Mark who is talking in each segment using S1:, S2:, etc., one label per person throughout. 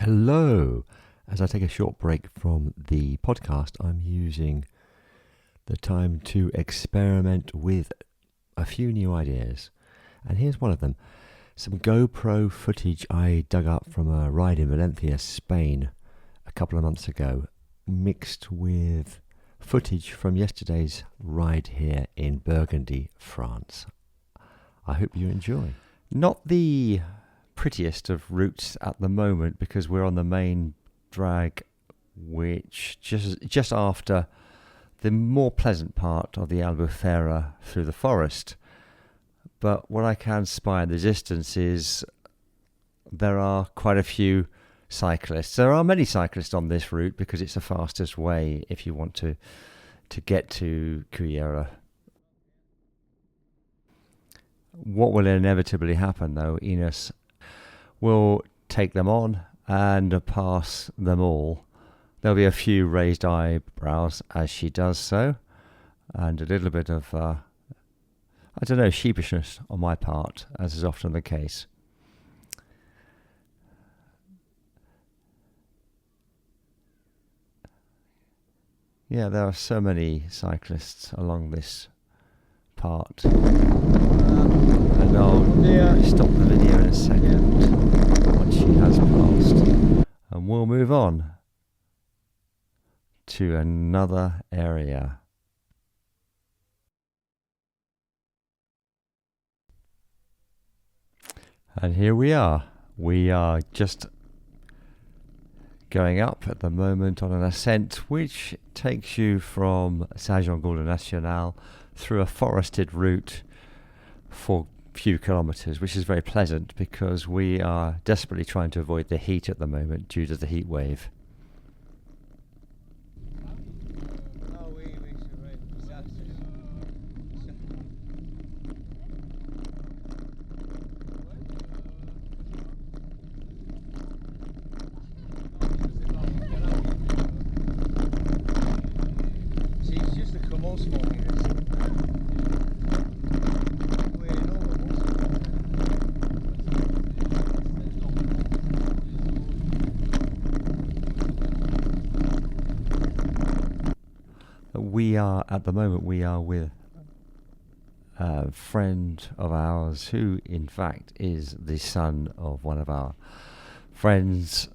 S1: Hello. As I take a short break from the podcast, I'm using the time to experiment with a few new ideas. And here's one of them. Some GoPro footage I dug up from a ride in Valencia, Spain, a couple of months ago, mixed with footage from yesterday's ride here in Burgundy, France. I hope you enjoy. Not the prettiest of routes at the moment because we're on the main drag, which just after the more pleasant part of the Albufera through the forest. But what I can spy in the distance is there are quite a few cyclists. There are many cyclists on this route because it's the fastest way if you want to get to Cullera. What will inevitably happen though, Ines will take them on and pass them all. There'll be a few raised eyebrows as she does so, and a little bit of, sheepishness on my part, as is often the case. Yeah, there are so many cyclists along this part. And I'll stop the video in a second once she has passed. And we'll move on to another area. And here we are. We are just going up at the moment on an ascent which takes you from Saint-Jean-Gaulle National through a forested route for a few kilometres, which is very pleasant because we are desperately trying to avoid the heat at the moment due to the heat wave. At the moment we are with a friend of ours who in fact is the son of one of our friends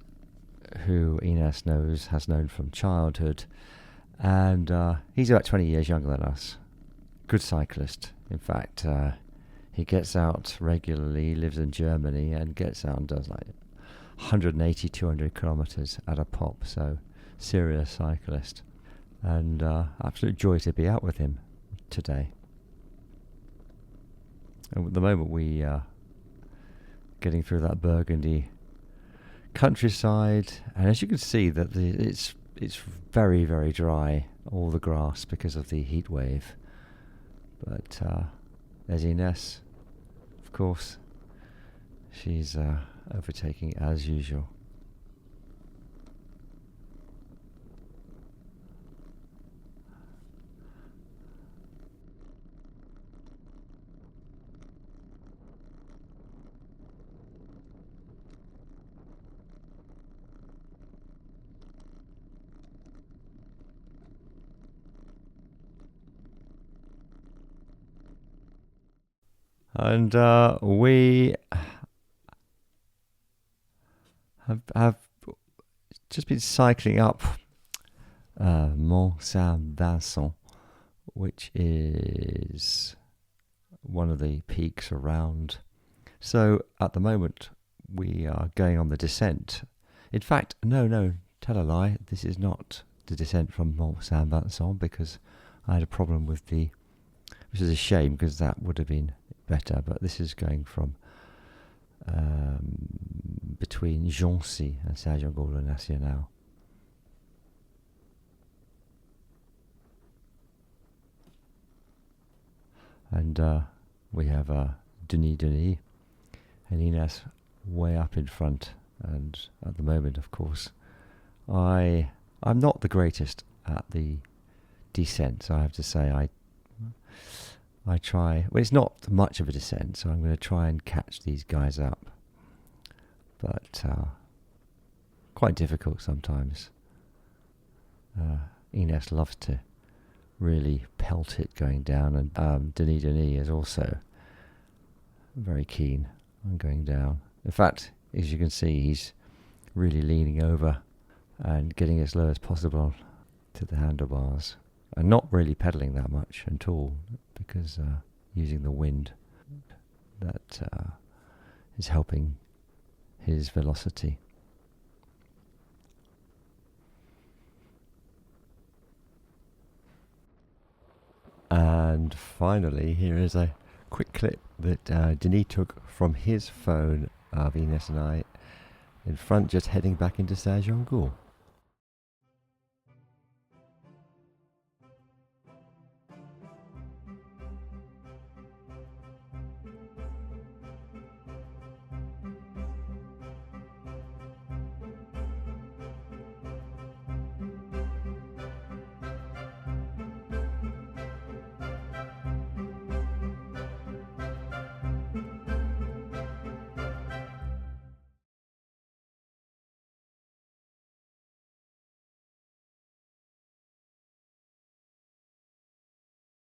S1: who Ines has known from childhood, and he's about 20 years younger than us. Good cyclist, in fact. He gets out regularly, lives in Germany, and gets out and does like 180, 200 kilometers at a pop, so serious cyclist. And absolute joy to be out with him today. And at the moment we are getting through that Burgundy countryside, and as you can see that it's very, very dry, all the grass, because of the heat wave. But there's Ines, of course. She's overtaking as usual. And we have just been cycling up Mont Saint-Vincent, which is one of the peaks around. So at the moment we are going on the descent. In fact, no, tell a lie. This is not the descent from Mont Saint-Vincent because I had a problem with which is a shame because that would have been better, but this is going from between Joncy and Saint-Jean-Gaulle National. And we have Denis and Ines way up in front, and at the moment, of course, I'm not the greatest at the descent, so I have to say I try. Well, it's not much of a descent, so I'm going to try and catch these guys up. But quite difficult sometimes. Ines loves to really pelt it going down, and Denis is also very keen on going down. In fact, as you can see, he's really leaning over and getting as low as possible to the handlebars, and not really pedaling that much at all, because using the wind that is helping his velocity. And finally, here is a quick clip that Denis took from his phone of Ines and I in front, just heading back into Saint-Jean-Gould.